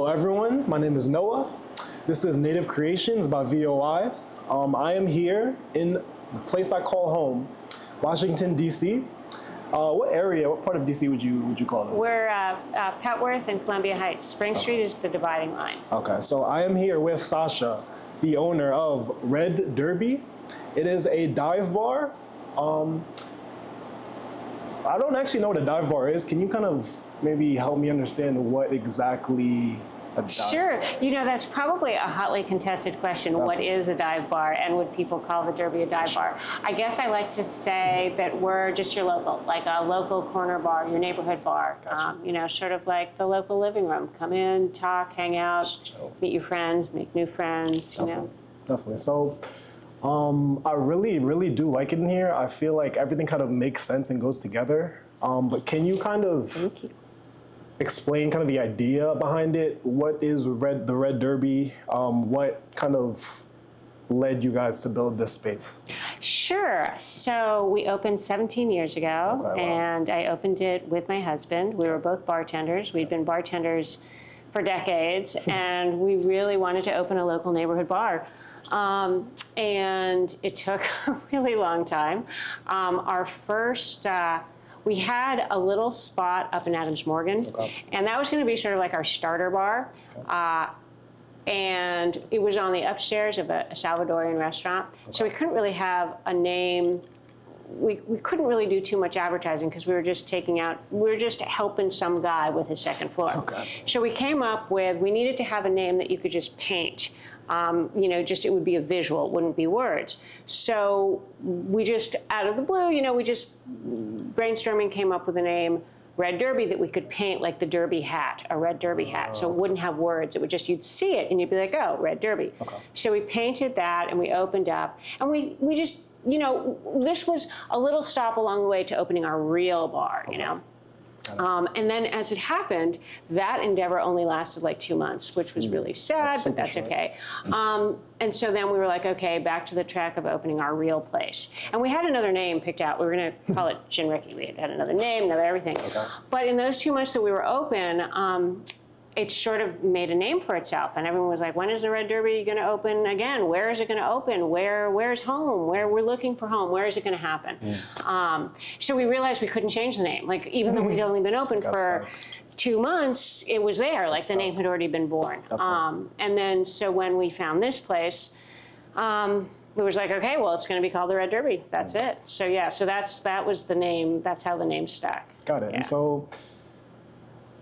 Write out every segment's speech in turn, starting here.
everyone. My name is Noah. This is Native Creations by VOI. I am here in the place I call home, Washington, D.C. What area, what part of D.C. would you call this? We're Petworth and Columbia Heights. Spring Street is the dividing line. Okay, so I am here with Sasha, the owner of Red Derby. It is a dive bar. I don't actually know what a dive bar is. Can you kind of maybe help me understand what exactly a dive Sure. bar is? You know, that's probably a hotly contested question. Okay. What is a dive bar, and would people call the Derby a dive bar? I guess I like to say that we're just your local, like a local corner bar, your neighborhood bar. Gotcha. You know, sort of like the local living room. Come in, talk, hang out, Chill. meet your friends, make new friends, you know. Definitely. So I really do like it in here. I feel like everything kind of makes sense and goes together. But can you kind of Thank you. explain kind of the idea behind it? What is the Red Derby? What kind of led you guys to build this space? Sure. So we opened 17 years ago, Okay, wow. and I opened it with my husband. We were both bartenders. We'd been bartenders for decades, and we really wanted to open a local neighborhood bar. And it took a really long time. Our first, we had a little spot up in Adams Morgan, Okay. and that was going to be sort of like our starter bar. And it was on the upstairs of a Salvadorian restaurant. So we couldn't really have a name. We couldn't really do too much advertising because we were just helping some guy with his second floor. Okay. So we came up with, we needed to have a name that you could just paint. You know, just it would be a visual, it wouldn't be words. So we just, out of the blue, you know, we just brainstorming came up with a name, Red Derby, that we could paint like the Derby hat, a red Derby hat. So it wouldn't have words. It would just, you'd see it and you'd be like, oh, Red Derby. Okay. So we painted that and we opened up and we just, you know, this was a little stop along the way to opening our real bar, you know. And then as it happened, that endeavor only lasted like 2 months, which was really sad, but that's super short. okay. And so then we were like, okay, back to the track of opening our real place. And we had another name picked out. We were going to call it Gin Ricky. We had another name, another everything. Okay. But in those 2 months that we were open, it sort of made a name for itself, and everyone was like, when is the Red Derby going to open again? Where is it going to open? Where's home? Where we're looking for home? Where is it going to happen? So we realized we couldn't change the name. Like, even though we'd only been open Got for 2 months, it was there. Like, the name had already been born. And then, so when we found this place, we was like, okay, well, it's going to be called the Red Derby. That's it. So yeah, so that was the name. That's how the name stuck. Got it. Yeah. And so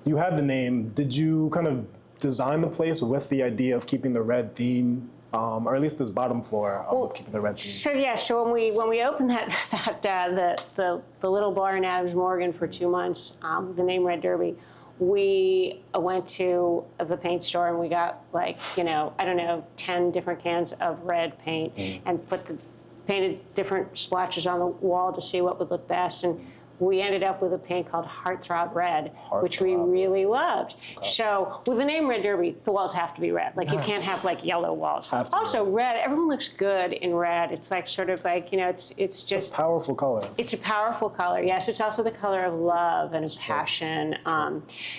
you had the name. Did you kind of design the place with the idea of keeping the red theme, or at least this bottom floor, keeping the red theme? So yeah, so when we opened the little bar in Adams Morgan for 2 months, the name Red Derby, we went to the paint store and we got, like, you know, I don't know, 10 different cans of red paint and painted different splotches on the wall to see what would look best. And we ended up with a paint called Heartthrob Red, which we really loved. Okay. So with the name Red Derby, the walls have to be red. Like, you can't have like yellow walls. Also red, everyone looks good in red. It's like sort of like, you know, it's just. It's a powerful color. It's a powerful color, yes. It's also the color of love and of passion.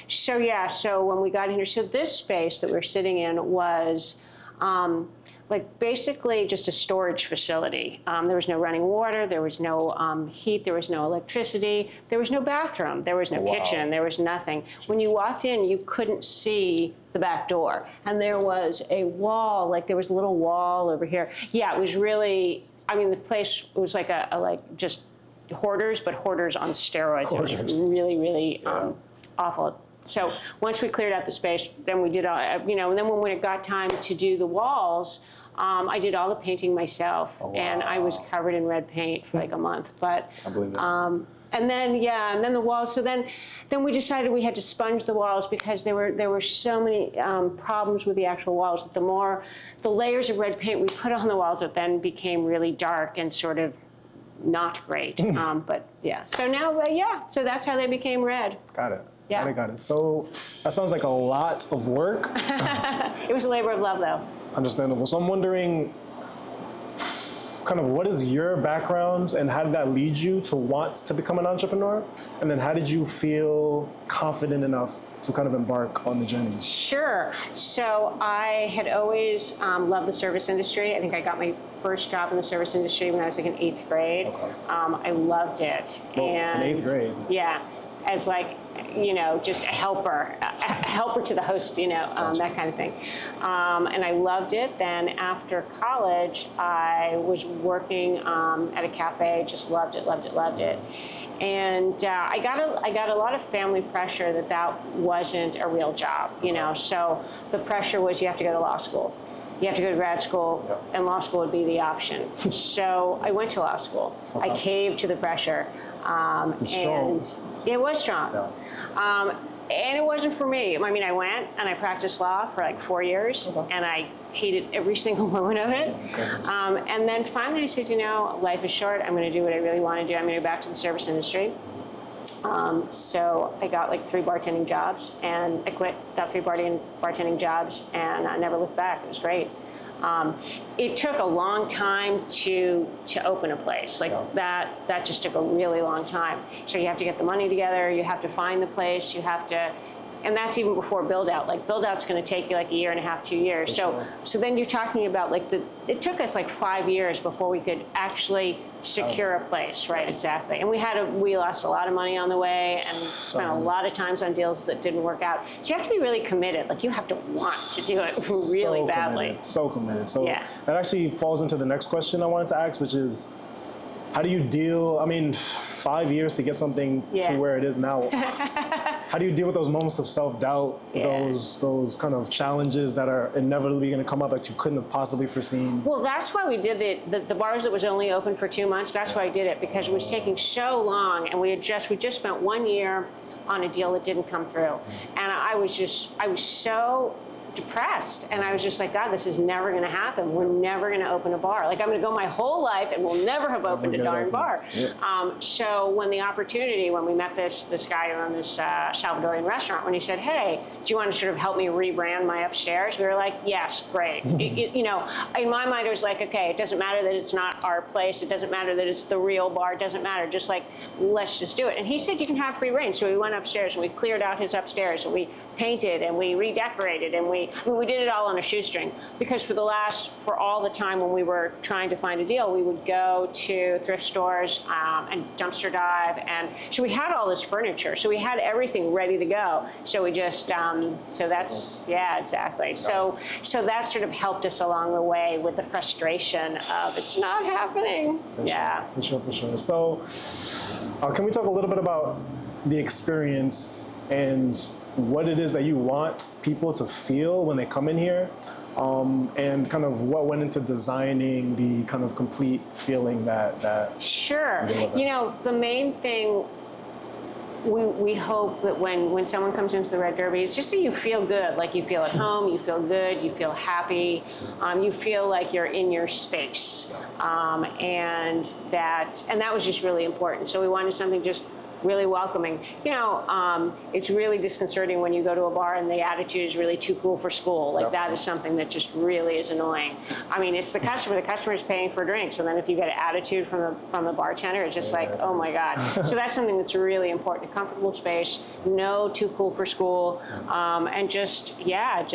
So yeah, so when we got in here, so this space that we're sitting in was, like, basically just a storage facility. There was no running water, there was no heat, there was no electricity, there was no bathroom, there was no kitchen, there was nothing. When you walked in, you couldn't see the back door. And there was a wall, like there was a little wall over here. Yeah, it was really, I mean, the place was like just hoarders, but hoarders on steroids. Hoarders. It was really, really awful. So once we cleared out the space, then we did all, you know, and then when it got time to do the walls, I did all the painting myself, and I was covered in red paint for like a month. But I believe it. and then the walls. So then we decided we had to sponge the walls because there were so many problems with the actual walls. That the layers of red paint we put on the walls, it then became really dark and sort of not great. But yeah. So now, so that's how they became red. Got it. Yeah. Got it. So that sounds like a lot of work. It was a labor of love, though. Understandable. So I'm wondering, kind of, what is your background and how did that lead you to want to become an entrepreneur? And then how did you feel confident enough to kind of embark on the journey? Sure. So I had always loved the service industry. I think I got my first job in the service industry when I was like in 8th grade. Okay. I loved it. Well, And in 8th grade? Yeah, as like, just a helper to the host, Gotcha. that kind of thing. And I loved it. Then after college, I was working at a cafe, just loved it. And I got a lot of family pressure that wasn't a real job, So the pressure was you have to go to law school. You have to go to grad school, and law school would be the option. So I went to law school. Okay. I caved to the pressure. It's strong. And it was strong. Yeah. And it wasn't for me. I mean, I went and I practiced law for like 4 years, and I hated every single moment of it. And then finally I said, life is short. I'm going to do what I really want to do. I'm going to go back to the service industry. So I got like 3 bartending jobs, and I quit, got 3 bartending jobs, and I never looked back. It was great. It took a long time to open a place like that just took a really long time. So you have to get the money together, you have to find the place, you have to, and that's even before build out. Like build out's going to take you like a year and a half, 2 years. So then you're talking about like it took us like 5 years before we could actually secure a place, right? Exactly. And we lost a lot of money on the way, and spent a lot of times on deals that didn't work out. So you have to be really committed. Like you have to want to do it really badly. So committed. So that actually falls into the next question I wanted to ask, which is, how do you deal? I mean, 5 years to get something to where it is now. How do you deal with those moments of self-doubt, those kind of challenges that are inevitably going to come up that you couldn't have possibly foreseen? Well, that's why we did the bars that was only open for 2 months. That's why I did it, because it was taking so long, and we just spent 1 year on a deal that didn't come through, and I was so depressed, and I was just like, God, this is never going to happen. We're never going to open a bar. Like I'm going to go my whole life and we'll never have opened a darn bar. So when we met this guy who owned this Salvadorian restaurant, when he said, hey, do you want to sort of help me rebrand my upstairs? We were like, yes, great. In my mind, it was like, okay, it doesn't matter that it's not our place. It doesn't matter that it's the real bar. It doesn't matter. Just like, let's just do it. And he said, you can have free reign. So we went upstairs and we cleared out his upstairs, and we painted and we redecorated, and we did it all on a shoestring, because for all the time when we were trying to find a deal, we would go to thrift stores and dumpster dive, and so we had all this furniture, so we had everything ready to go. So we just exactly. So that sort of helped us along the way with the frustration of it's not happening. For sure. So can we talk a little bit about the experience and what it is that you want people to feel when they come in here, and kind of what went into designing the kind of complete feeling that Sure. The main thing we hope that when someone comes into the Red Derby, it's just that you feel good, like you feel at home, you feel good, you feel happy, you feel like you're in your space, and that was just really important. So we wanted something just really welcoming. It's really disconcerting when you go to a bar and the attitude is really too cool for school. Like that is something that just really is annoying. I mean, it's the customer. The customer is paying for drinks, and then if you get an attitude from the bartender, it's just like, oh my God. So that's something that's really important. A comfortable space, no too cool for school, and just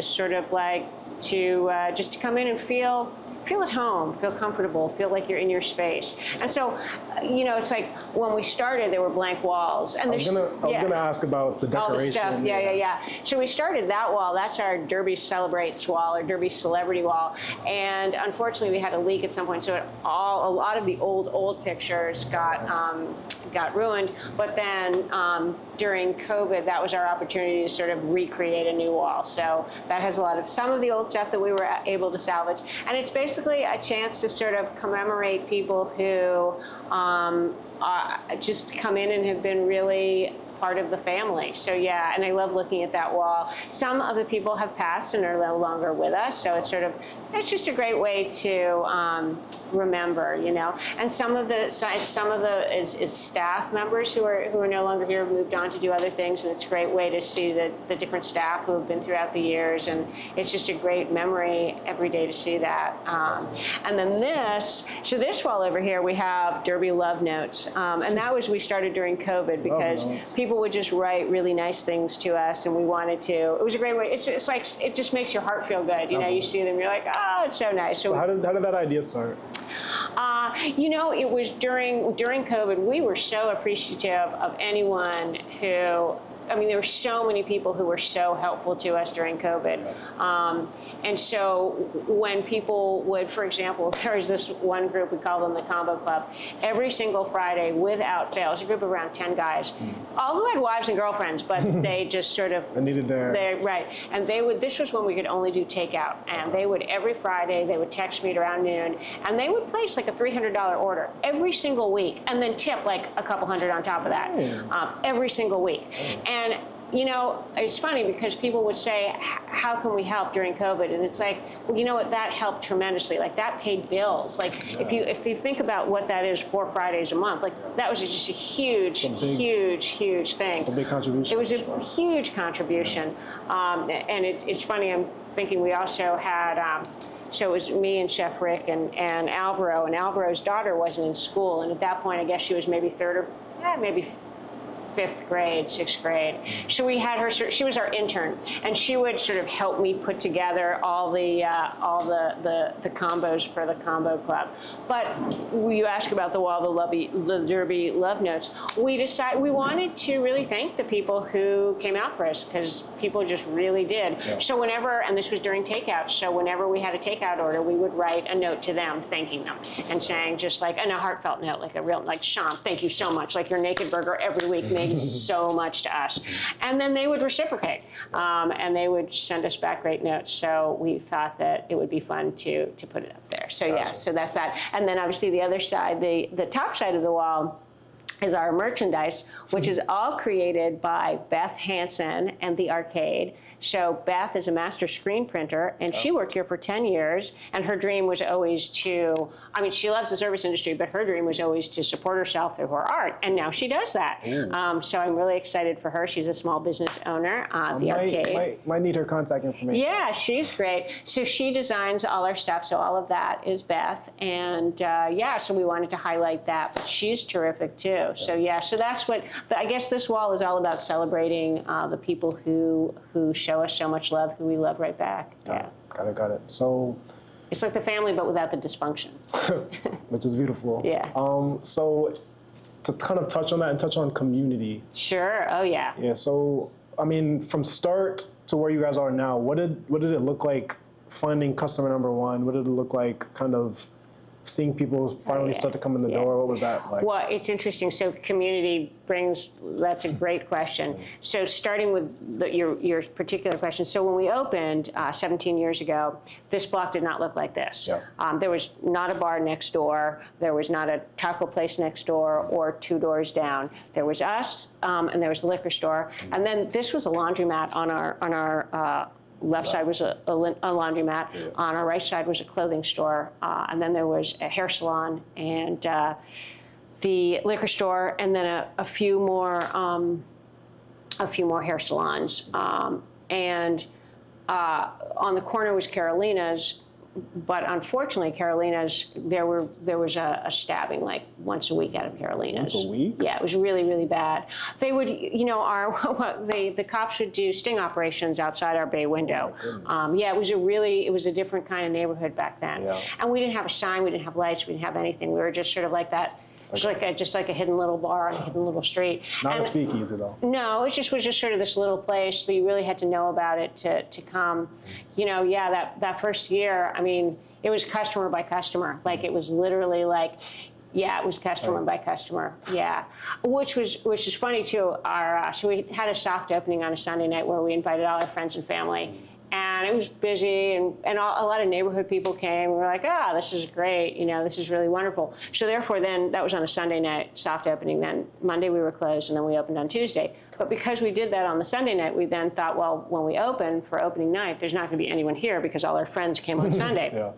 sort of like just to come in and feel at home, feel comfortable, feel like you're in your space. And so, it's like when we started, there were blank walls. And I was gonna ask about the decoration. All the stuff, yeah. So we started that wall. That's our Derby Celebrates wall, or Derby Celebrity wall. And unfortunately, we had a leak at some point, so a lot of the old pictures got ruined. But then during COVID, that was our opportunity to sort of recreate a new wall. So that has some of the old stuff that we were able to salvage. And it's basically a chance to sort of commemorate people who just come in and have been really part of the family. So and I love looking at that wall. Some of the people have passed and are no longer with us, so it's just a great way to remember, And some of the is staff members who are no longer here, have moved on to do other things, and it's a great way to see the different staff who have been throughout the years, and it's just a great memory every day to see that. And then this wall over here, we have Derby Love Notes, and we started during COVID because people people would just write really nice things to us, and we wanted to. It was a great way. It's like, it just makes your heart feel good. You know, you see them, you're like, oh, it's so nice. So how did that idea start? You know, it was during COVID. We were so appreciative of anyone who, I mean, there were so many people who were so helpful to us during COVID. And so when people would, for example, there was this one group, we called them the Combo Club. Every single Friday, without fail, it was a group of around 10 guys, all who had wives and girlfriends, but they just sort of... They needed their... Right. And they would, this was when we could only do takeout. And they would, every Friday, they would text me at around noon, and they would place like a $300 order every single week, and then tip like a couple hundred on top of that, every single week. And you know, it's funny because people would say, how can we help during COVID? And it's like, well, you know what, that helped tremendously. Like, that paid bills. Like, if you think about what that is, 4 Fridays a month, like, that was just a huge thing. It's a big contribution. It was a huge contribution. And it's funny, I'm thinking we also had, so it was me and Chef Rick and Alvaro, and Alvaro's daughter wasn't in school, and at that point, I guess she was maybe third or maybe 5th grade, 6th grade. So we had her, she was our intern, and she would sort of help me put together all the combos for the Combo Club. But you ask about the wall, the Derby love notes. We decided we wanted to really thank the people who came out for us, because people just really did. Yeah. So whenever, and this was during takeout, so whenever we had a takeout order, we would write a note to them thanking them and saying just like, and a heartfelt note, like a real, like, Sean, thank you so much. Like, your naked burger every week means so much to us. And then they would reciprocate, and they would send us back great notes. So we thought that it would be fun to put it up there. So yeah, so that's that. And then obviously the other side, the top side of the wall is our merchandise, which is all created by Beth Hansen and the Arcade. So Beth is a master screen printer, and she worked here for 10 years, and her dream was always to, I mean, she loves the service industry, but her dream was always to support herself through her art, and now she does that. So I'm really excited for her. She's a small business owner, the Arcade. Might need her contact information. Yeah, she's great. So she designs all our stuff, so all of that is Beth, and yeah, so we wanted to highlight that, but she's terrific too. So yeah, so that's what, I guess this wall is all about celebrating the people who show us so much love, who we love right back. Yeah. Got it. So it's like the family, but without the dysfunction. Which is beautiful. Yeah. So to kind of touch on that and touch on community. Sure. Oh yeah. Yeah. So I mean, from start to where you guys are now, what did it look like finding customer number one? What did it look like kind of seeing people finally start to come in the door? What was that like? Well, it's interesting. So community brings, that's a great question. So starting with your particular question. So when we opened 17 years ago, this block did not look like this. Yeah. There was not a bar next door. There was not a taco place next door or 2 doors down. There was us, and there was the liquor store. And then this was a laundromat on our left side was a laundromat. Yeah. On our right side was a clothing store, and then there was a hair salon and the liquor store, and then a few more hair salons. And on the corner was Carolina's. But unfortunately, Carolina's, there was a stabbing like once a week out of Carolina's. Once a week? Yeah, it was really, really bad. They would, you know, the cops would do sting operations outside our bay window. Oh, yeah, it was a different kind of neighborhood back then. Yeah. And we didn't have a sign, we didn't have lights, we didn't have anything. We were just sort of like that. Just like a hidden little bar on a hidden little street. Not a speakeasy though. No, it was just sort of this little place, so you really had to know about it to come. You know, yeah, that first year, I mean, it was customer by customer. Like, it was literally like, yeah, it was customer by customer. Yeah, which is funny too. So we had a soft opening on a Sunday night where we invited all our friends and family. And it was busy, and a lot of neighborhood people came. We were like, this is great, you know, this is really wonderful. So therefore then, that was on a Sunday night, soft opening. Then Monday we were closed, and then we opened on Tuesday. But because we did that on the Sunday night, we then thought, well, when we open for opening night, there's not gonna be anyone here because all our friends came on Sunday. Yeah.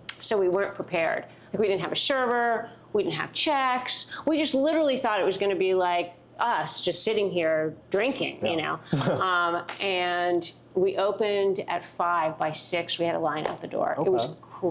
So we weren't prepared. Like, we didn't have a server, we didn't have checks. We just literally thought it was gonna be like us just sitting here drinking, you know? And we opened at 5. By 6, we had a line out the door. Okay. It was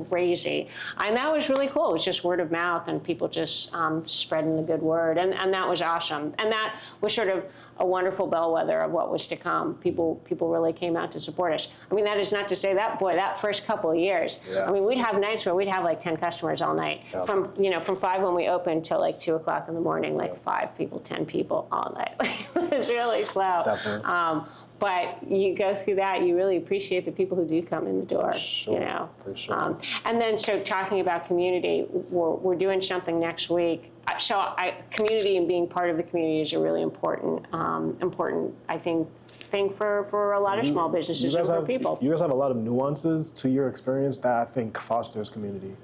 crazy. And that was really cool. It was just word of mouth and people just spreading the good word. And that was awesome. And that was sort of a wonderful bellwether of what was to come. People really came out to support us. I mean, that is not to say that, boy, that first couple of years, I mean, we'd have nights where we'd have like 10 customers all night. From 5 when we opened till like 2 o'clock in the morning, like 5 people, 10 people all night. It was really slow. Definitely. But you go through that, you really appreciate the people who do come in the door, Sure, you know. for sure. And then, so talking about community, we're doing something next week. Community and being part of the community is a really important, I think, thing for a lot of small businesses and for people. You guys have a lot of nuances to your experience that I think fosters community.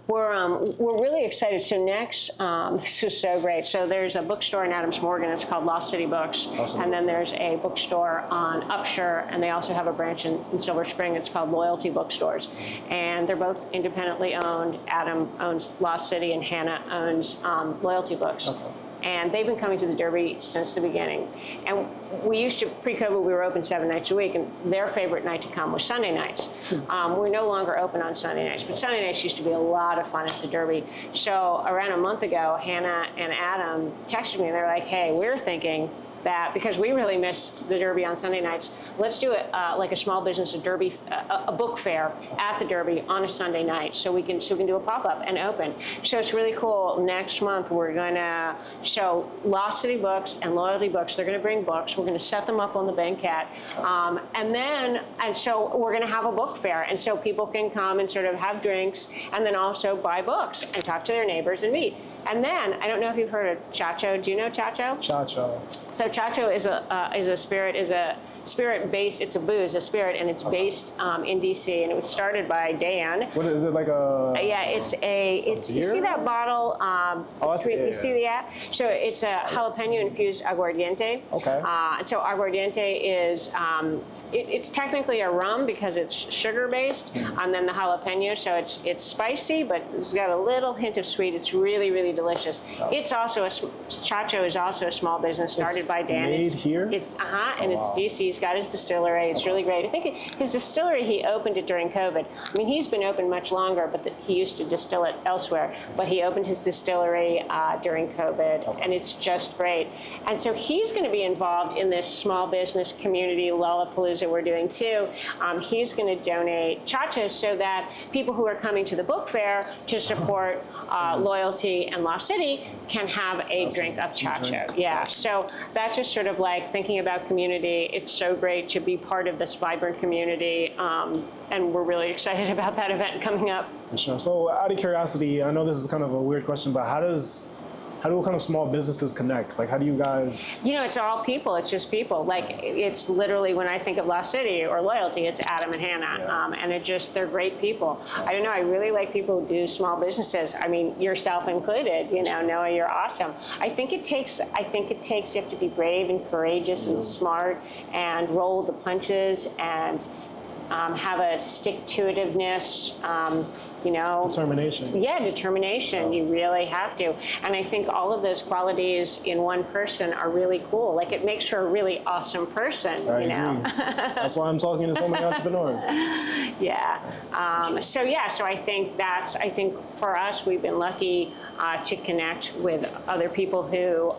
We're really excited. So next, this is so great. So there's a bookstore in Adams Morgan. It's called Lost City Books. And then there's a bookstore on Upshur, and they also have a branch in Silver Spring. It's called Loyalty Bookstores. And they're both independently owned. Adam owns Lost City, and Hannah owns Loyalty Books. Okay. And they've been coming to the Derby since the beginning. And we used to, pre-COVID, we were open 7 nights a week, and their favorite night to come was Sunday nights. We're no longer open on Sunday nights, but Sunday nights used to be a lot of fun at the Derby. So around a month ago, Hannah and Adam texted me, and they're like, hey, we're thinking that because we really miss the Derby on Sunday nights, let's do it like a small business, a Derby, a book fair at the Derby on a Sunday night, so we can do a pop-up and open. So it's really cool. Next month we're going to show Lost City Books and Loyalty Books. They're going to bring books. We're going to set them up on the banquette, and so we're going to have a book fair, and so people can come and sort of have drinks, and then also buy books and talk to their neighbors and meet. And then I don't know if you've heard of Chacho. Do you know Chacho? Chacho. So Chacho is a spirit based. It's a booze, a spirit, and it's based in DC. And it was started by Dan. What is it, like a? Yeah, it's you see that bottle? You see that? So it's a jalapeno infused aguardiente. Okay. And so aguardiente is it's technically a rum because it's sugar based, and then the jalapeno. So it's spicy, but it's got a little hint of sweet. It's really delicious. It's also Chacho is also a small business started by Dan. Made here? It's and it's DC. He's got his distillery. It's really great. I think his distillery, he opened it during COVID. I mean, he's been open much longer, but he used to distill it elsewhere. But he opened his distillery during COVID, and it's just great. And so he's going to be involved in this small business community Lollapalooza we're doing too. He's going to donate chachas so that people who are coming to the book fair to support Loyalty and Lost City can have a drink of chacho. Yeah, so that's just sort of like thinking about community. It's so great to be part of this vibrant community, and we're really excited about that event coming up. For sure. So out of curiosity, I know this is kind of a weird question, but how do kind of small businesses connect? Like, how do you guys? You know, it's all people. It's just people. Like, it's literally, when I think of Lost City or Loyalty, it's Adam and Hannah. And they're great people. I don't know, I really like people who do small businesses. I mean, yourself included, you know, Noah, you're awesome. I think it takes, you have to be brave and courageous and smart and roll the punches and have a stick-to-itiveness, you know. Determination. Yeah, determination. You really have to. And I think all of those qualities in one person are really cool. Like, it makes for a really awesome person, I you know. agree. That's why I'm talking to so many entrepreneurs. Yeah. So I think for us, we've been lucky to connect with other people who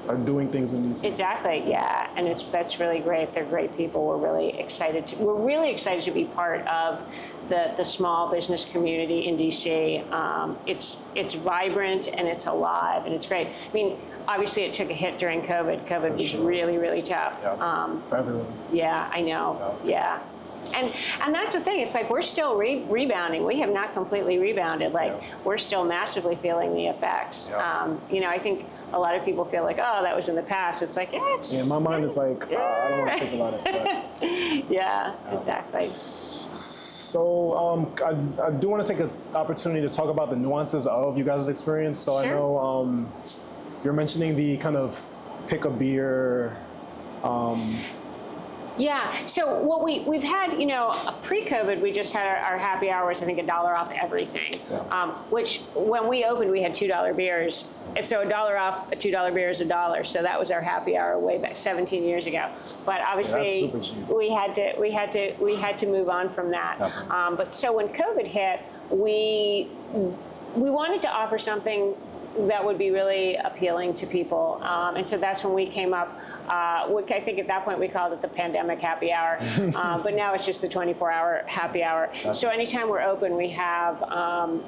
are doing things in DC. Exactly, yeah, and that's really great. They're great people. We're really excited to be part of the small business community in DC. It's vibrant and it's alive and it's great. I mean, obviously it took a hit during COVID. COVID was really tough. Yeah. For everyone. Yeah, I know. Yeah. And that's the thing. It's like we're still rebounding. We have not completely rebounded. Like, we're still massively feeling the effects. You know, I think a lot of people feel like, oh, that was in the past. It's like, yeah, it's... Yeah, my mind is like, I don't want to think about it. But, yeah, exactly. So I do want to take an opportunity to talk about the nuances of you guys' experience. So Sure. I know you're mentioning the kind of pick a beer. Yeah, so what we've had, you know, pre-COVID, we just had our happy hours, I think $1 off everything, which when we opened, we had $2 beers And so $1 off a $2 beer is $1. So that was our happy hour way back 17 years ago. But obviously, that's super cheap. we had to move on from that. But so when COVID hit, we wanted to offer something that would be really appealing to people. And so that's when we came up, I think at that point we called it the pandemic happy hour, but now it's just the 24-hour happy hour. So anytime we're open, we have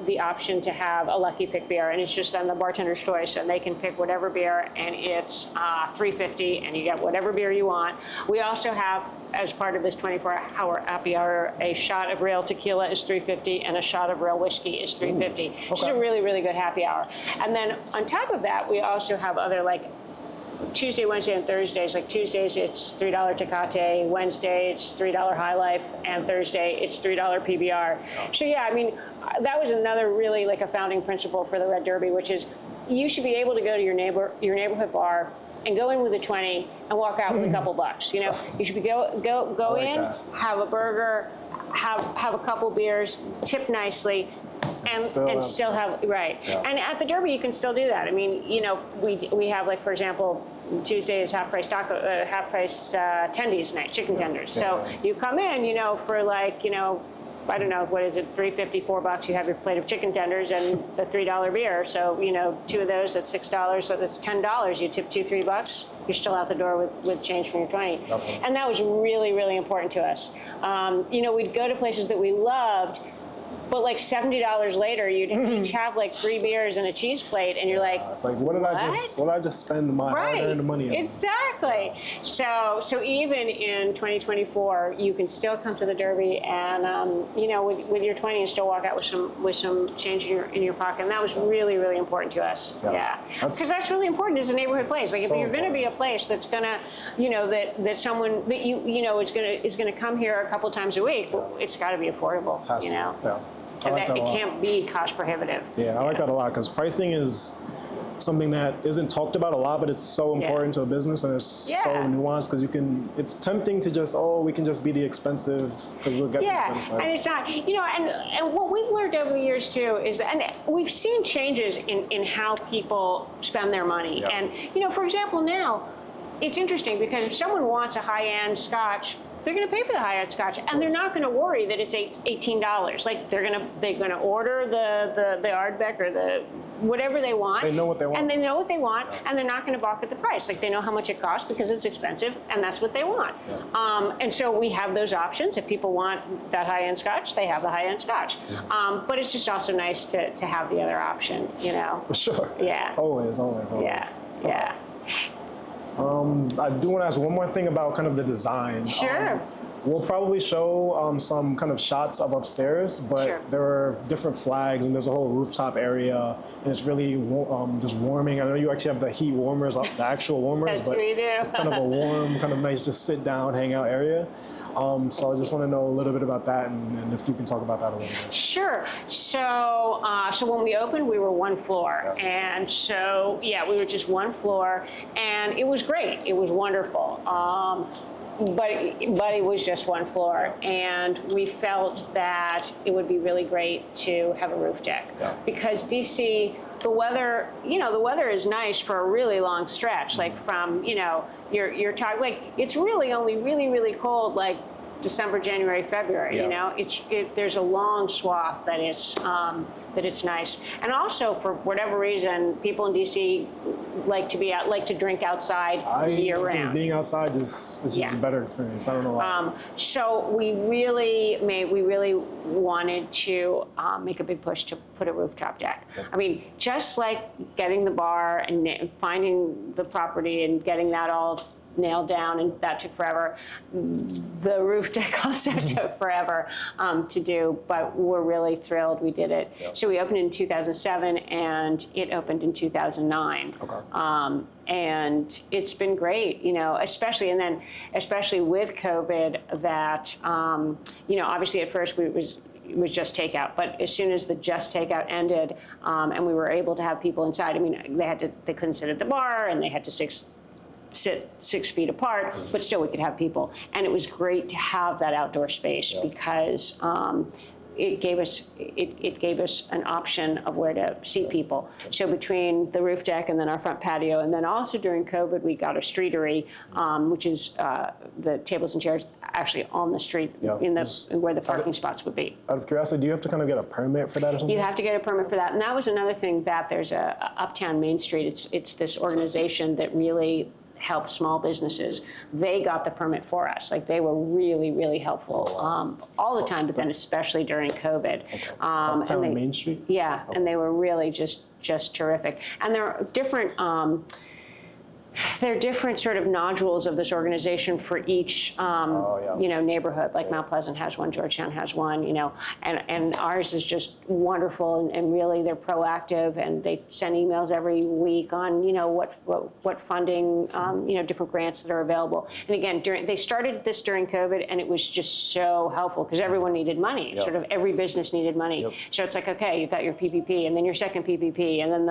the option to have a lucky pick beer, and it's just on the bartender's choice, and they can pick whatever beer, and it's $3.50, and you get whatever beer you want. We also have, as part of this 24-hour happy hour, a shot of real tequila is $3.50, and a shot of real whiskey is $3.50. Which is a really, really good happy hour. And then on top of that, we also have other, like, Tuesday, Wednesday, and Thursdays. Like Tuesdays, it's $3 Tecate. Wednesday, it's $3 High Life, and Thursday, it's $3 PBR. So yeah, I mean, that was another really like a founding principle for the Red Derby, which is you should be able to go to your neighborhood bar and go in with a 20 and walk out with a couple bucks. You know, you should be go like in, have a burger, have a couple beers, tip nicely. And still have right. Yeah. And at the Derby, you can still do that. I mean, you know, we have, like, for example, Tuesday is half price tendies night, chicken tenders. So you come in, you know, for like, you know, I don't know, what is it, $3.50, $4? You have your plate of chicken tenders and the $3 beer. So, you know, two of those, that's $6. So that's $10. You tip $2-3. You're still out the door with change from your 20. Definitely. And that was really, really important to us. You know, we'd go to places that we loved, but like $70 later, you'd each have like 3 beers and a cheese plate, and you're like, it's like, what did I just spend my hard-earned money on? Exactly. So even in 2024, you can still come to the Derby and you know, with your 20 and still walk out with some change in your pocket. And that was really, really important to us. Yeah. Because that's really important as a neighborhood place. Like, if you're going to be a place that's going to, you know, that someone that you know is going to come here a couple times a week, it's got to be affordable. You know. Yeah. Like it can't be cost prohibitive. Yeah, I like that a lot, because pricing is something that isn't talked about a lot, but it's so important to a business, and it's so nuanced, because it's tempting to just, we can just be the expensive, because we'll get people. And it's not, you know, and what we've learned over the years too is, and we've seen changes in how people spend their money. And, you know, for example, now, it's interesting, because if someone wants a high-end scotch, they're going to pay for the high-end scotch, and they're not going to worry that it's $18. Like, they're going to order the Ardbeg or the whatever they want. They know what they want. And they know what they want, and they're not going to balk at the price. Like, they know how much it costs because it's expensive, and that's what they want. And so we have those options. If people want that high-end scotch, they have the high-end scotch. But it's just also nice to have the other option, you know. For sure. Yeah. Always. Yeah. I do want to ask one more thing about kind of the design. Sure. We'll probably show some kind of shots of upstairs, but there are different flags, and there's a whole rooftop area, and it's really just warming. I know you actually have the heat warmers, the actual warmers, yes, but we do. It's kind of a warm, kind of nice, just sit down, hang out area. So I just want to know a little bit about that, and if you can talk about that a little bit. Sure. So when we opened, we were one floor, and so we were just one floor, and it was great. It was wonderful. But it was just one floor, and we felt that it would be really great to have a roof deck because DC, the weather is nice for a really long stretch, like from, you know, you're talking, like, it's really only really cold, like December, January, February. You know, there's a long swath that it's nice. And also, for whatever reason, people in DC like to drink outside year round. Just being outside is just a better experience. I don't know why. So we really wanted to make a big push to put a rooftop deck. I mean, just like getting the bar and finding the property and getting that all nailed down, and that took forever. The roof deck also took forever to do, but we're really thrilled we did it. So we opened in 2007, and it opened in 2009. Okay. And it's been great, you know, especially with COVID, that, you know, obviously at first it was just takeout, but as soon as the just takeout ended, and we were able to have people inside, I mean, they couldn't sit at the bar, and they had to sit 6 feet apart, but still we could have people. And it was great to have that outdoor space because it gave us an option of where to seat people. So between the roof deck and then our front patio, and then also during COVID, we got a streetery, which is the tables and chairs actually on the street where the parking spots would be. Out of curiosity, do you have to kind of get a permit for that or something? You have to get a permit for that, and that was another thing that there's a Uptown Main Street. It's this organization that really help small businesses. They got the permit for us. Like, they were really, really helpful all the time, but then especially during COVID. Uptown Main Street? Yeah, and they were really just terrific. And there are different sort of nodules of this organization for each, neighborhood. Like Mount Pleasant has one, Georgetown has one, and ours is just wonderful, and really they're proactive, and they send emails every week on, what funding, different grants that are available. And again, they started this during COVID, and it was just so helpful because everyone needed money. Sort of every business needed money. So it's like, okay, you've got your PPP, and then your second PPP, and then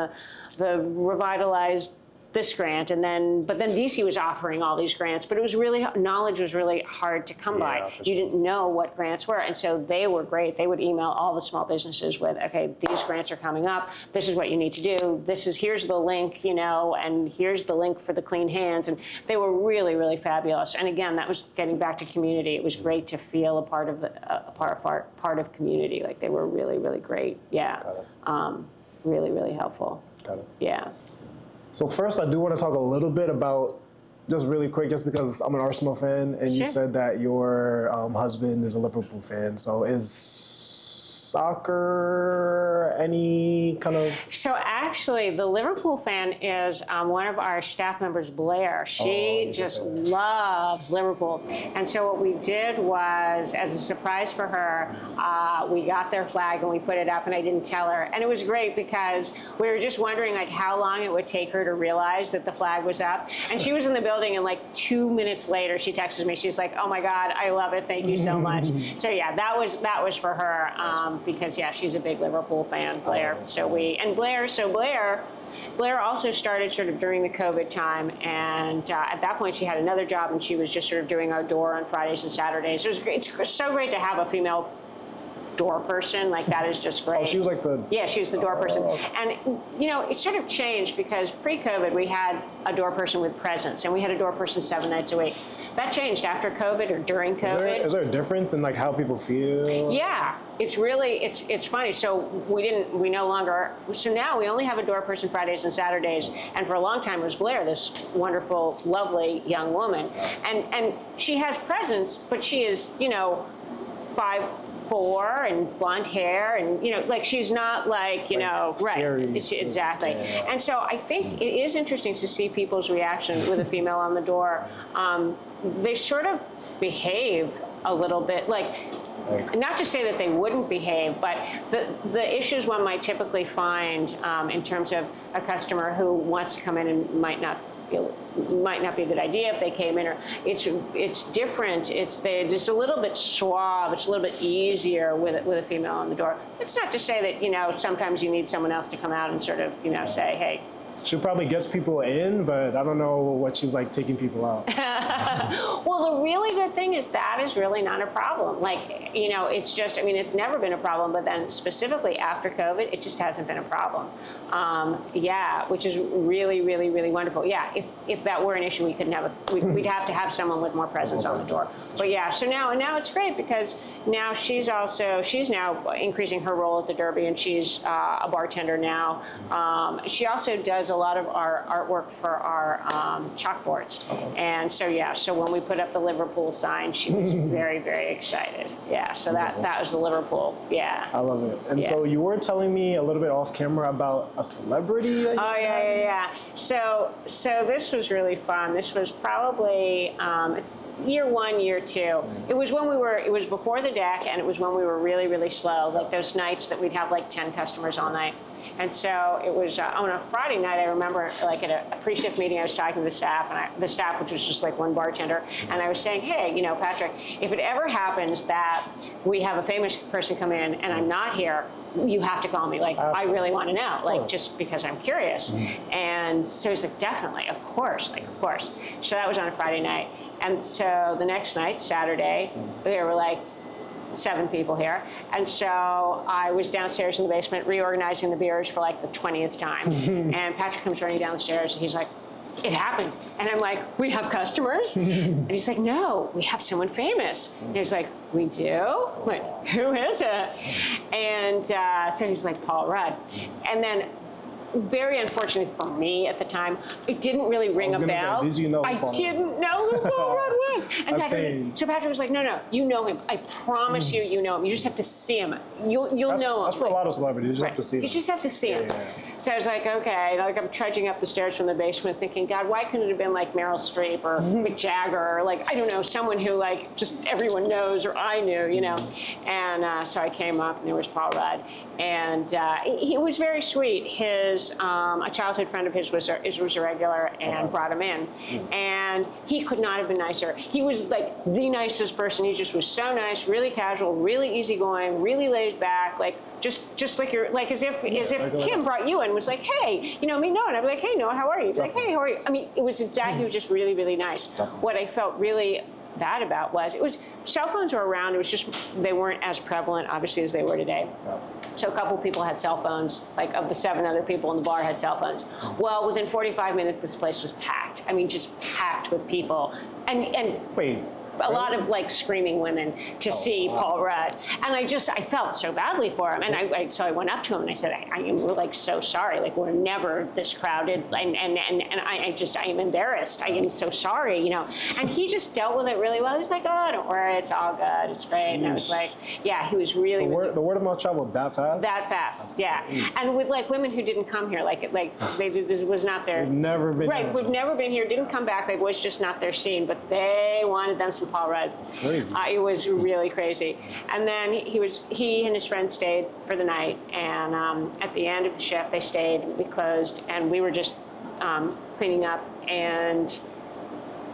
the revitalized this grant, but then DC was offering all these grants, but it was really, knowledge was really hard to come by. You didn't know what grants were, and so they were great. They would email all the small businesses with, okay, these grants are coming up, this is what you need to do, here's the link, and here's the link for the clean hands, and they were really, really fabulous. And again, that was getting back to community. It was great to feel a part of community. Like, they were really, really great. Yeah. Really, really helpful. Got it. Yeah. So first, I do want to talk a little bit about, just really quick, just because I'm an Arsenal fan, and you said that your husband is a Liverpool fan. So is soccer any kind of? So actually, the Liverpool fan is one of our staff members, Blair. She just loves Liverpool. And so what we did was, as a surprise for her, we got their flag and we put it up, and I didn't tell her. And it was great because we were just wondering like how long it would take her to realize that the flag was up. And she was in the building, and like 2 minutes later, she texted me. She's like, "Oh my God, I love it. Thank you so much." So yeah, that was for her. Because she's a big Liverpool fan, Blair. Blair also started sort of during the COVID time, and at that point she had another job, and she was just sort of doing our door on Fridays and Saturdays. It was great. It's so great to have a female door person. Like, that is just great. Oh, she was like the... Yeah, she was the door person. And, it sort of changed because pre-COVID we had a door person with presence, and we had a door person 7 nights a week. That changed after COVID or during COVID. Is there a difference in like how people feel? Yeah, it's really, it's funny. So so now we only have a door person Fridays and Saturdays, and for a long time it was Blair, this wonderful, lovely young woman. And she has presence, but she is, 5'4" and blonde hair, and like, she's not like scary, right, exactly. And so I think it is interesting to see people's reaction with a female on the door. They sort of behave a little bit like, not to say that they wouldn't behave, but the issues one might typically find in terms of a customer who wants to come in and might not be a good idea if they came in, or it's different. They're just a little bit suave. It's a little bit easier with a female on the door. It's not to say that sometimes you need someone else to come out and sort of say, hey. She probably gets people in, but I don't know what she's like taking people out. Well, the really good thing is that is really not a problem. Like, it's just, it's never been a problem, but then specifically after COVID, it just hasn't been a problem. Which is really, really, really wonderful. Yeah, if that were an issue, we'd have to have someone with more presence on the door. But yeah, so now it's great because now she's now increasing her role at the Derby, and she's a bartender now. She also does a lot of our artwork for our chalkboards. And so when we put up the Liverpool sign, she was very, very excited. Yeah, so that was the Liverpool. Yeah. I love it. And so you were telling me a little bit off camera about a celebrity that you yeah. So this was really fun. This was probably year 1, year 2. It was before the deck, and it was when we were really, really slow, like those nights that we'd have like 10 customers all night. And so it was on a Friday night. I remember, like, at a pre-shift meeting, I was talking to the staff, the staff, which was just like one bartender, and I was saying, hey, Patrick, if it ever happens that we have a famous person come in and I'm not here, you have to call me. Like, I really want to know, like, just because I'm curious. And so he's like, definitely, of course. So that was on a Friday night. And so the next night, Saturday, they were like, 7 people here. And so I was downstairs in the basement reorganizing the beers for like the 20th time. And Patrick comes running downstairs and he's like, it happened. And I'm like, we have customers? And he's like, no, we have someone famous. And he's like, we do? I'm like, who is it? And so he's like, Paul Rudd. And then, very unfortunately for me at the time, it didn't really ring a bell. Say, did you know I didn't know who Paul Rudd was. And Patrick was like, no, you know him. I promise you know him. You just have to see him. You'll know him. That's for a lot of celebrities. You just have to see him. You just have to see him. So I was like, okay. Like I'm trudging up the stairs from the basement thinking, God, why couldn't it have been like Meryl Streep or Mick Jagger or like, I don't know, someone who like just everyone knows or I knew, you know. And so I came up and there was Paul Rudd. And he was very sweet. A childhood friend of his was a regular and brought him in. And he could not have been nicer. He was like the nicest person. He just was so nice, really casual, really easygoing, really laid back, like just like you're like as if Kim brought you in and was like, hey, you know, me Noah. And I'd be like, hey Noah, how are you? He'd be like, hey, how are you? I mean, it was he was just really, really nice. What I felt really bad about was cell phones were around. It was just they weren't as prevalent, obviously, as they were today. So a couple people had cell phones. Like of the 7 other people in the bar had cell phones. Well, within 45 minutes, this place was packed. I mean, just packed with people. And wait. A lot of like screaming women to see Paul Rudd, and I felt so badly for him, and so I went up to him and I said, I am like so sorry, like we're never this crowded, and I am embarrassed, I am so sorry, you know, and he just dealt with it really well. He's like, oh, don't worry, it's all good, it's great. And I was like, yeah, he was really the word of mouth traveled that fast. That fast, yeah, and with like women who didn't come here, like this was not their never been right, would never been here, didn't come back, like was just not their scene, but they wanted them some Paul Rudd. It's crazy. It was really crazy. And then he and his friend stayed for the night. And at the end of the shift, they stayed. We closed, and we were just cleaning up. And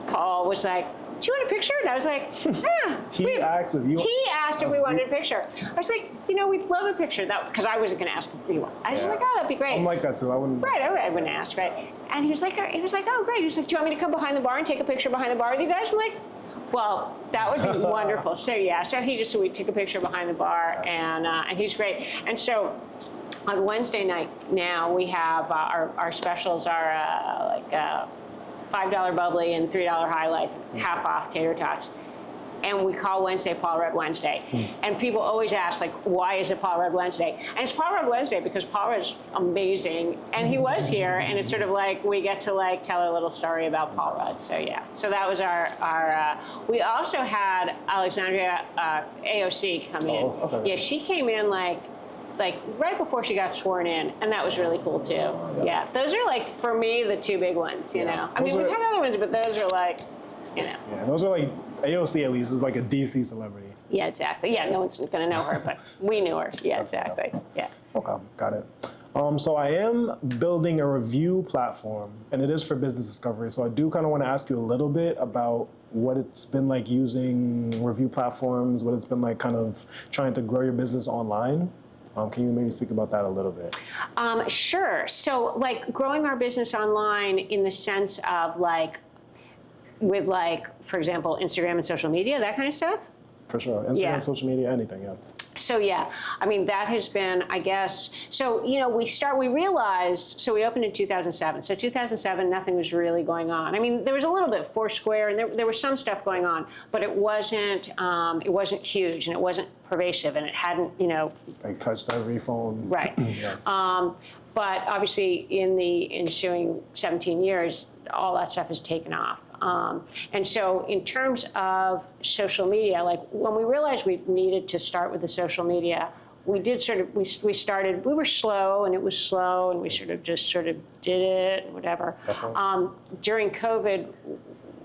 Paul was like, "Do you want a picture?" And I was like, "Yeah." He asked if we wanted a picture. I was like, "You know, we'd love a picture." Because I wasn't going to ask if you want. I was like, "Oh, that'd be great." I'm like that too. I wouldn't. Right, I wouldn't ask, right? And he was like, "Oh, great." He was like, "Do you want me to come behind the bar and take a picture behind the bar with you guys?" I'm like, well, that would be wonderful. So yeah, we took a picture behind the bar, and he's great. And so on Wednesday night now we have our specials are like $5 bubbly and $3 high life, half off tater tots. And we call Wednesday Paul Rudd Wednesday. And people always ask, like, why is it Paul Rudd Wednesday? And it's Paul Rudd Wednesday because Paul Rudd's amazing. And he was here, and it's sort of like we get to, like, tell a little story about Paul Rudd. So, yeah. So that was our we also had Alexandria AOC come in. Oh, okay. Yeah, she came in, like right before she got sworn in, and that was really cool, too. Yeah. Those are, like, for me, the 2 big ones, you know. I mean, we've had other ones, but those are, like, you know. Yeah, those are, like, AOC at least is like a DC celebrity. Yeah, exactly. Yeah, no one's going to know her, but we knew her. Yeah, exactly. Yeah. Okay, got it. So I am building a review platform, and it is for business discovery. So I do kind of want to ask you a little bit about what it's been like using review platforms, what it's been like kind of trying to grow your business online. Can you maybe speak about that a little bit? Sure. So, like, growing our business online in the sense of, like, with, like, for example, Instagram and social media, that kind of stuff? For sure. Instagram, social media, anything, yeah. So, yeah, I mean, that has been, I guess, so, you know, we realized, so we opened in 2007. So 2007, nothing was really going on. I mean, there was a little bit of Foursquare, and there was some stuff going on, but it wasn't huge, and it wasn't pervasive, and it hadn't, you know. Like touched every phone. Right. Yeah. But obviously, in the ensuing 17 years, all that stuff has taken off. And so in terms of social media, like when we realized we needed to start with the social media, we did sort of, we started, we were slow and it was slow and we sort of did it, whatever. During COVID,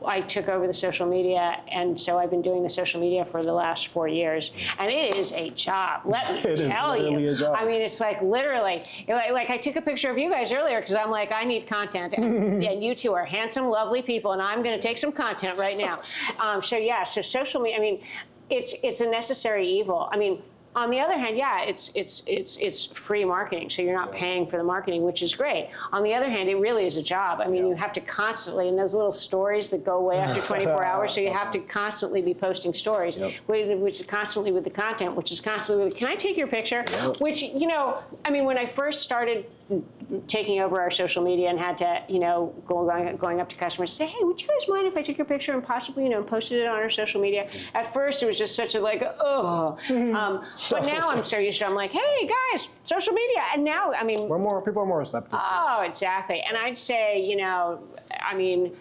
I took over the social media, and so I've been doing the social media for the last 4 years, and it is a job. Let me tell you. It is literally a job. I mean, it's like literally, like I took a picture of you guys earlier because I'm like, I need content, and you two are handsome, lovely people, and I'm going to take some content right now. So social media. I mean, it's a necessary evil. I mean, On the other hand, yeah, it's free marketing, so you're not paying for the marketing, which is great. On the other hand, it really is a job. I mean, you have to constantly, and those little stories that go away after 24 hours, so you have to constantly be posting stories, which is constantly with the content, which is constantly with, can I take your picture? Which, you know, I mean, when I first started taking over our social media and had to, you know, going up to customers and say, hey, would you guys mind if I took your picture and possibly, you know, posted it on our social media? At first, it was just such a like, oh. But now I'm so used to it. I'm like, hey, guys, social media. And now, I mean. People are more receptive. Oh, exactly. And I'd say, you know, I mean,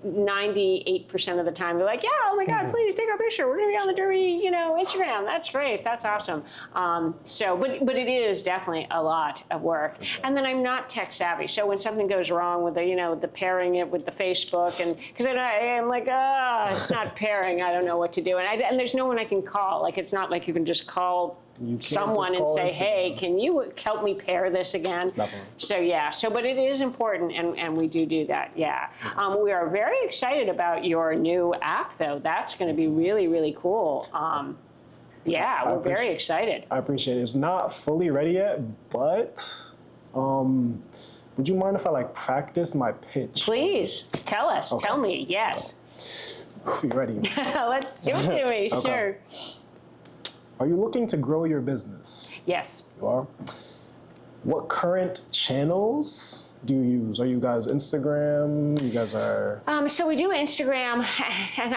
98% of the time, they're like, yeah, oh my God, please take our picture. We're going to be on the Derby, you know, Instagram. That's great. That's awesome. But it is definitely a lot of work. Sure. And then I'm not tech savvy. So when something goes wrong with the, you know, the pairing it with the Facebook, and because I'm like, it's not pairing. I don't know what to do. And there's no one I can call. Like, it's not like you can just call someone and say, hey, can you help me pair this again? Definitely. So yeah, but it is important, and we do that, yeah. We are very excited about your new app, though. That's going to be really, really cool. Yeah, we're very excited. I appreciate it. It's not fully ready yet, but would you mind if I like practice my pitch? Please, tell us, Okay. Tell me, yes. You ready? Let's give it to me, Okay. sure. Are you looking to grow your business? Yes. You are? What current channels do you use? Are you guys Instagram? You guys are... So we do Instagram, and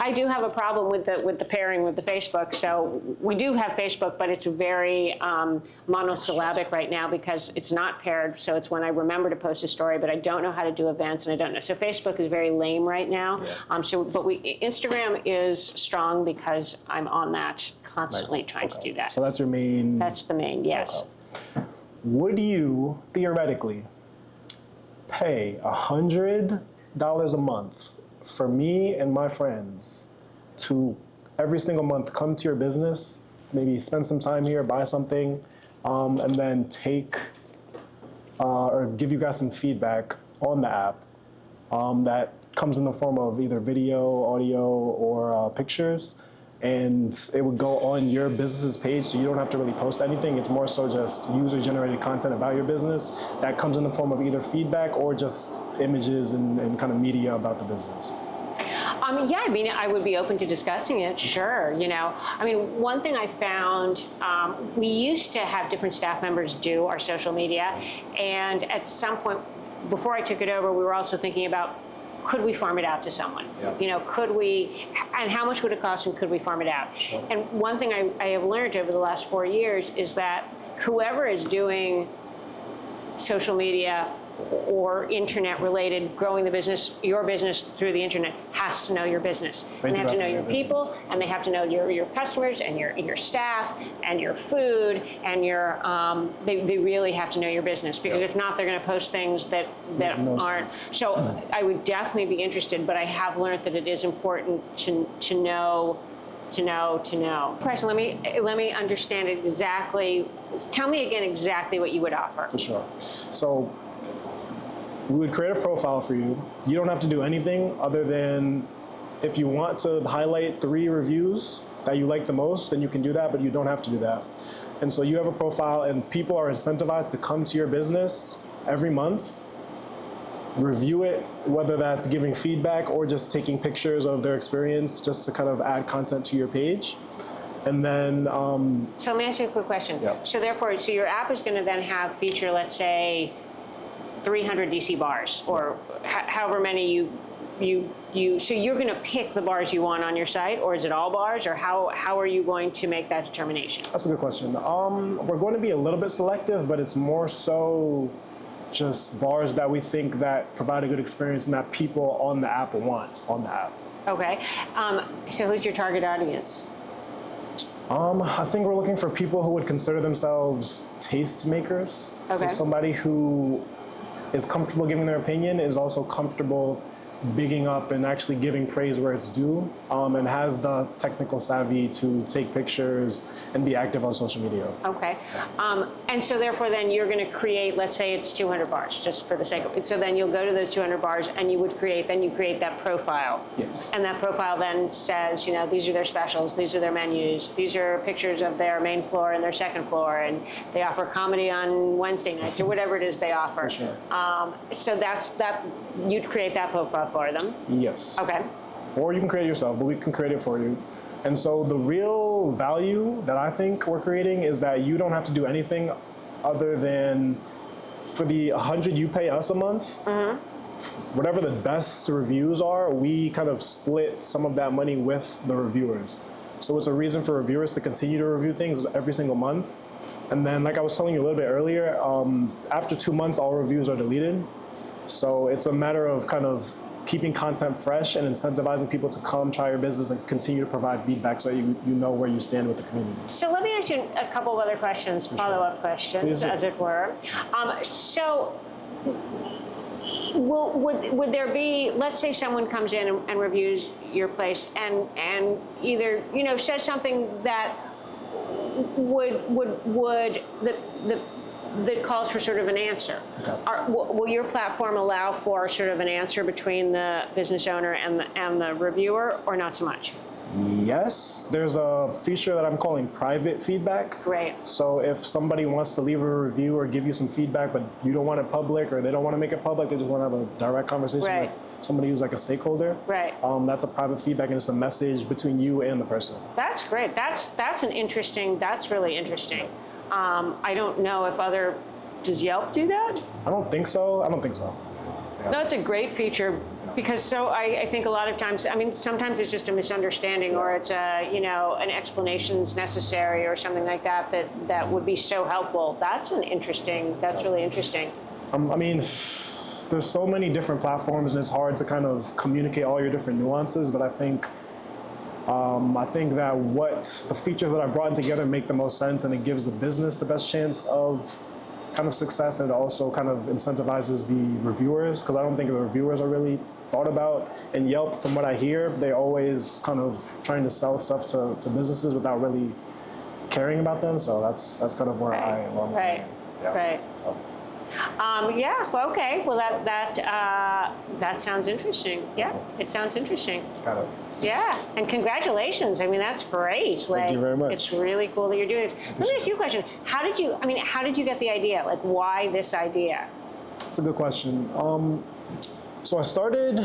I do have a problem with the pairing with the Facebook. So we do have Facebook, but it's very monosyllabic right now because it's not paired. So it's when I remember to post a story, but I don't know how to do events, and I don't know. So Facebook is very lame right now. Yeah. But Instagram is strong because I'm on that constantly trying to do that. So that's your main... That's the main, yes. Okay. Would you, theoretically, pay $100 a month for me and my friends to every single month come to your business, maybe spend some time here, buy something, and then take or give you guys some feedback on the app that comes in the form of either video, audio, or pictures? And it would go on your business's page, so you don't have to really post anything. It's more so just user-generated content about your business that comes in the form of either feedback or just images and kind of media about the business. Yeah, I mean, I would be open to discussing it, sure. You know, I mean, one thing I found, we used to have different staff members do our social media, and at some point, before I took it over, we were also thinking about, could we farm it out to someone? Yeah. You know, could we, and how much would it cost, and could we farm it out? Sure. And one thing I have learned over the last 4 years is that whoever is doing social media or internet related, growing the business, your business through the internet, has to know your business. And they have to know your people, and they have to know your customers and your staff and your food and your, they really have to know your business, because if not, they're going to post things that aren't. So I would definitely be interested, but I have learned that it is important to know. Question, let me understand exactly, tell me again exactly what you would offer. For sure. So we would create a profile for you. You don't have to do anything other than, if you want to highlight 3 reviews that you like the most, then you can do that, but you don't have to do that. And so you have a profile, and people are incentivized to come to your business every month, review it, whether that's giving feedback or just taking pictures of their experience just to kind of add content to your page. And then... So let me ask you a quick question. Yep. So therefore, so your app is going to then feature, let's say, 300 DC bars, or however many so you're going to pick the bars you want on your site, or is it all bars, or how are you going to make that determination? That's a good question. We're going to be a little bit selective, but it's more so just bars that we think that provide a good experience and that people on the app want on the app. Okay. So who's your target audience? I think we're looking for people who would consider themselves taste makers. Okay. So somebody who is comfortable giving their opinion, is also comfortable bigging up and actually giving praise where it's due, and has the technical savvy to take pictures and be active on social media. Okay. And so therefore then you're going to create, let's say it's 200 bars, just for the sake of it. So then you'll go to those 200 bars and you create that profile. Yes. And that profile then says, you know, these are their specials, these are their menus, these are pictures of their main floor and their second floor, and they offer comedy on Wednesday nights or whatever it is they offer. For sure. So you'd create that profile for them. Yes. Okay. Or you can create it yourself, but we can create it for you. And so the real value that I think we're creating is that you don't have to do anything other than for the 100 you pay us a month, whatever the best reviews are, we kind of split some of that money with the reviewers. So it's a reason for reviewers to continue to review things every single month. And then, like I was telling you a little bit earlier, after 2 months, all reviews are deleted. So it's a matter of kind of keeping content fresh and incentivizing people to come try your business and continue to provide feedback so you know where you stand with the community. So let me ask you a couple of other questions, follow-up questions, Please do. as it were. So would there be, let's say someone comes in and reviews your place and either, you know, says something that that calls for sort of an answer. Okay. Will your platform allow for sort of an answer between the business owner and the reviewer, or not so much? Yes, there's a feature that I'm calling private feedback. Great. So if somebody wants to leave a review or give you some feedback, but you don't want it public or they don't want to make it public, they just want to have a direct conversation Right. with somebody who's like a stakeholder. Right. That's a private feedback and it's a message between you and the person. That's great. That's really interesting. I don't know if does Yelp do that? I don't think so. That's a great feature because I think a lot of times, I mean, sometimes it's just a misunderstanding or it's an explanation's necessary or something like that would be so helpful. That's really interesting. I mean, there's so many different platforms and it's hard to kind of communicate all your different nuances, but I think that what the features that I brought together make the most sense and it gives the business the best chance of kind of success, and it also kind of incentivizes the reviewers because I don't think the reviewers are really thought about. And Yelp, from what I hear, they're always kind of trying to sell stuff to businesses without really caring about them. So that's kind of where I am. Right. Yeah. Right. So. Yeah. Well, okay. Well, that sounds interesting. Yeah, it sounds interesting. Got it. Yeah, and congratulations. I mean, that's great. Thank you very much. It's really cool that you're doing this. Let me ask you a question. How did you get the idea? Like, why this idea? That's a good question. So it started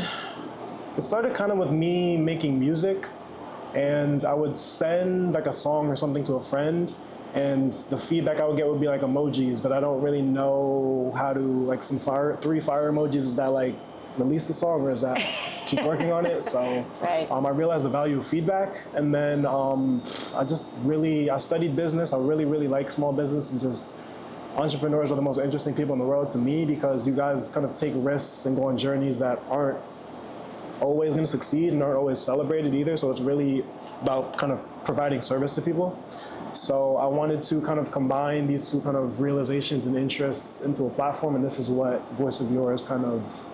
kind of with me making music, and I would send like a song or something to a friend, and the feedback I would get would be like emojis, but I don't really know how to, like, three fire emojis, is that like release the song or is that keep working on it? So Right. I realized the value of feedback, and then I studied business. I really like small business, and just entrepreneurs are the most interesting people in the world to me because you guys kind of take risks and go on journeys that aren't always going to succeed and aren't always celebrated either. So it's really about kind of providing service to people. So I wanted to kind of combine these two kind of realizations and interests into a platform, and this is what Voice of Yours kind of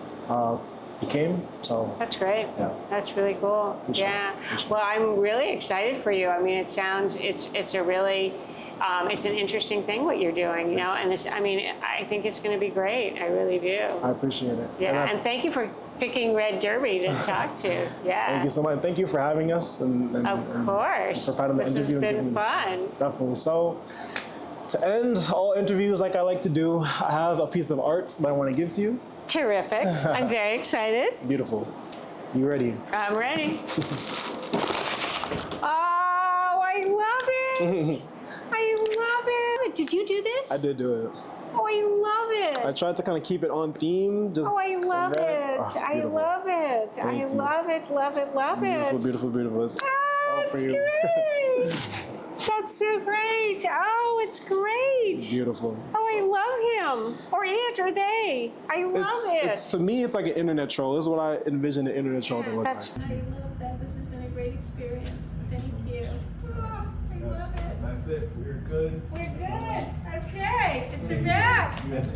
became. So That's great. Yeah. That's really cool. Appreciate it. Yeah. Appreciate it. Well, I'm really excited for you. I mean, it sounds it's a really it's an interesting thing what you're doing, you know. And I think it's going to be great. I really do. I appreciate it. Yeah. And thank you for picking Red Derby to talk to. Yeah. Thank you so much. Thank you for having us and Of course. for finding the This has interview. and been giving me this. fun. Definitely. So to end all interviews like I like to do, I have a piece of art that I want to give to you. Terrific. I'm very excited. Beautiful. You ready? I'm ready. Oh, I love it. I love it. Did you do this? I did do it. Oh, I love it. I tried to kind of keep it on theme. Just Oh, I some love red. it. Oh, I beautiful. love it. Thank I you. love it, love it, love Beautiful, it. beautiful, beautiful. It's Oh, all it's for you. great. That's so great. Oh, it's great. Beautiful. Oh, I love him. Or it, or they. I love it. It's to me, it's like an internet troll. This is what I envision an internet troll to look That's like. I love that. This has been a great experience. Thank you. Oh, I love it. That's it. We're good. We're good. Okay. It's a wrap. Yes.